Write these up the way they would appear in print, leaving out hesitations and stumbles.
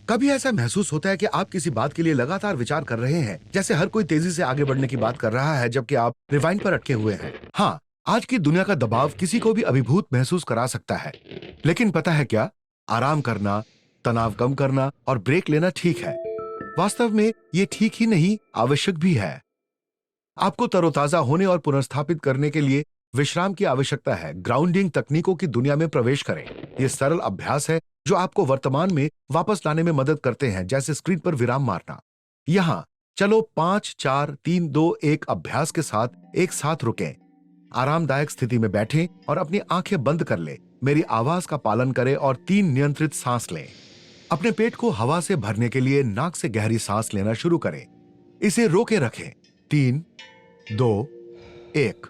कभी ऐसा महसूस होता है कि आप किसी बात के लिए लगातार विचार कर रहे हैं, जैसे हर कोई तेजी से आगे बढ़ने की बात कर रहा है जबकि आप रिवाइंड पर अटके हुए हैं। हाँ, आज की दुनिया का दबाव किसी को भी अभिभूत महसूस करा सकता है, लेकिन पता है क्या? आराम करना, तनाव कम करना और ब्रेक लेना ठीक है। वास्तव में ये ठीक ही नहीं, आवश्यक भी है। आपको तरोताजा होने और पुनर्स्थापित करने के लिए विश्राम की आवश्यकता है। ग्राउंडिंग तकनीकों की दुनिया में प्रवेश करें। ये सरल अभ्यास है जो आपको वर्तमान में वापस लाने में मदद करते हैं, जैसे स्क्रीन पर विराम मारना। यहाँ चलो 5 4 3 2 1 अभ्यास के साथ एक साथ रुकें। आरामदायक स्थिति में बैठें और अपनी आंखें बंद कर लें। मेरी आवाज का पालन करें और 3 नियंत्रित सांस लें। अपने पेट को हवा से भरने के लिए नाक से गहरी सांस लेना शुरू करें। इसे रोके रखें। 3 2 1।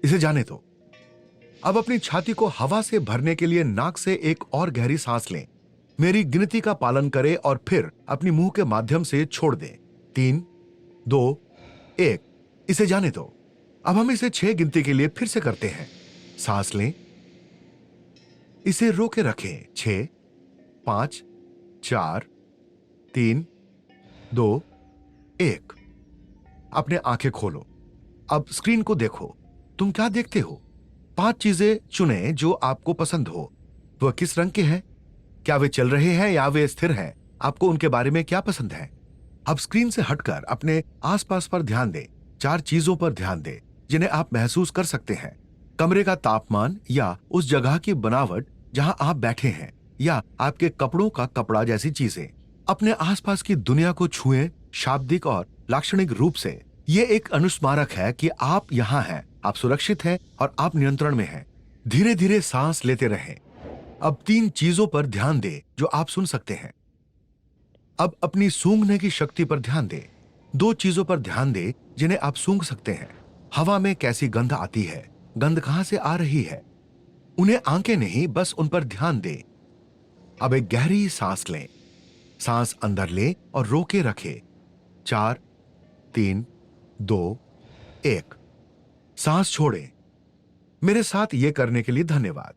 इसे जाने दो। अब अपनी छाती को हवा से भरने के लिए नाक से एक और गहरी सांस लें। मेरी गिनती का पालन करें और फिर अपनी मुंह के माध्यम से छोड़ दें। 3 2 1। इसे जाने दो। अब हम इसे 6 गिनती के लिए फिर से करते हैं। सांस लें, इसे रोके रखें। 6 5 4 3 2 1। अपने आंखें खोलो। अब स्क्रीन को देखो। तुम क्या देखते हो? 5 चीजें चुनें जो आपको पसंद हो। वह किस रंग के हैं? क्या वे चल रहे हैं या वे स्थिर हैं? आपको उनके बारे में क्या पसंद है? अब स्क्रीन से हटकर अपने आसपास पर ध्यान दें। 4 चीजों पर ध्यान दें जिन्हें आप महसूस कर सकते हैं। कमरे का तापमान या उस जगह की बनावट जहां आप बैठे हैं, या आपके कपड़ों का कपड़ा जैसी चीजें। अपने आसपास की दुनिया को छुएं, शाब्दिक और लाक्षणिक रूप से। ये एक अनुस्मारक है कि आप यहाँ हैं, आप सुरक्षित हैं और आप नियंत्रण में हैं। धीरे धीरे सांस लेते रहें। अब 3 चीजों पर ध्यान दें जो आप सुन सकते हैं। अब अपनी सूंघने की शक्ति पर ध्यान दें। 2 चीजों पर ध्यान दें जिन्हें आप सूंघ सकते हैं। हवा में कैसी गंध आती है? गंध कहां से आ रही है? उन्हें आंखें नहीं, बस उन पर ध्यान दें। अब एक गहरी सांस लें। सांस अंदर लें और रोके रखें। 4 3 2 1। सांस छोड़ें। मेरे साथ ये करने के लिए धन्यवाद।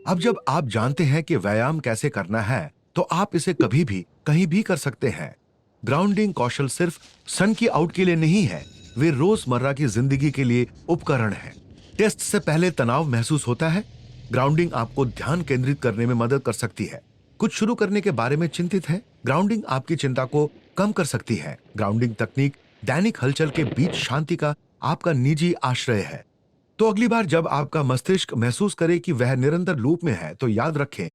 अब जब आप जानते हैं कि व्यायाम कैसे करना है, तो आप इसे कभी भी कहीं भी कर सकते हैं। ग्राउंडिंग कौशल सिर्फ सन की आउट के लिए नहीं है, वे रोजमर्रा की जिंदगी के लिए उपकरण हैं। टेस्ट से पहले तनाव महसूस होता है? ग्राउंडिंग आपको ध्यान केंद्रित करने में मदद कर सकती है। कुछ शुरू करने के बारे में चिंतित है? ग्राउंडिंग आपकी चिंता को कम कर सकती है। ग्राउंडिंग तकनीक दैनिक हलचल के बीच शांति का आपका निजी आश्रय है। तो अगली बार जब आपका मस्तिष्क महसूस करे कि वह निरंतर लूप में है, तो याद रखें